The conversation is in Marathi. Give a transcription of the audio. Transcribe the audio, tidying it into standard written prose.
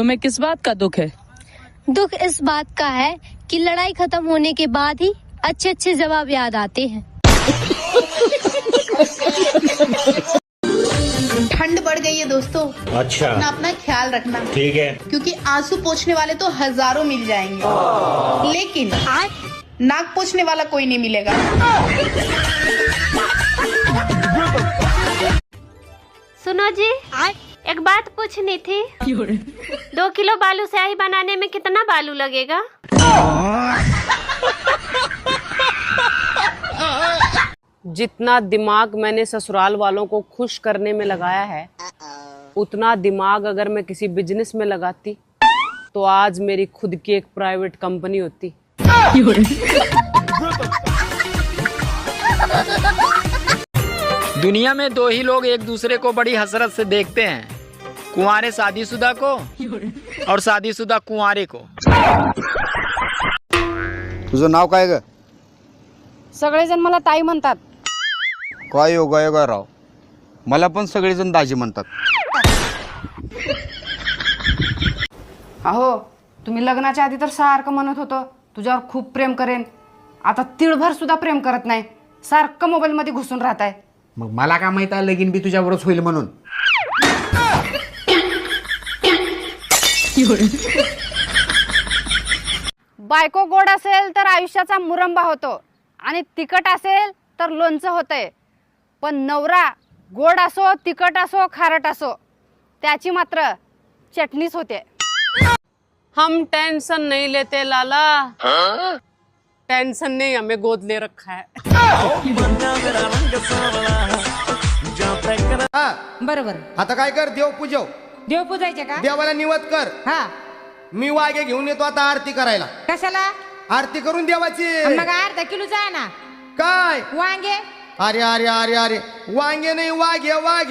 तुम्हें किस बात का दुख है? दुख इस बात का है कि लड़ाई खत्म होने के बाद ही अच्छे अच्छे जवाब याद आते हैं। ठंड बढ़ गई है दोस्तों। अच्छा, अपना ख्याल रखना, ठीक है। क्योंकि आंसू पोंछने वाले तो हजारों मिल जाएंगे, लेकिन नाक पोंछने वाला कोई नहीं मिलेगा। सुनो जी, एक बात पूछनी थी। 2 किलो बालू स्याही बनाने में कितना बालू लगेगा? जितना दिमाग मैंने ससुराल वालों को खुश करने में लगाया है, उतना दिमाग अगर मैं किसी बिजनेस में लगाती तो आज मेरी खुद की एक प्राइवेट कंपनी होती। दुनिया में 2 ही लोग एक दूसरे को बड़ी हसरत से देखते हैं, कुंवारे शादीशुदा को और शादीशुदा कुंवारे को। तुझं नाव काय ग? सगळेजण मला ताई म्हणतात. काय योगा राव, मला पण सगळेजण दाजी म्हणतात. अहो, तुम्ही लग्नाच्या आधी तर सारखं म्हणत होतं तुझ्यावर खूप प्रेम करेन. आता तिळभर सुद्धा प्रेम करत नाही, सारखं मोबाईल मध्ये घुसून राहताय. मग मला काय माहित आहे लगीन बी तुझ्यावरच होईल म्हणून. बायको गोड असेल तर आयुष्याचा मुरंबा होतो आणि तिखट असेल तर लोणचं होतंय. पण नवरा गोड असो, तिखट असो, खारट असो, त्याची मात्र चटणीच होते. हम टेंशन नहीं लेते लाला, टेंशन ने हमें गोद ले रखा है. बरोबर. आता काय कर, देव पूजव. देव पूजायचे का? देवाला निवत कर. हा, मी वागे घेऊन येतो आता आरती करायला. कशाला? आरती करून देवाची. मग अर्धा किलो जा ना. काय वांगे. अरे अरे अरे अरे, वांगे नाही, वाघे वाघ.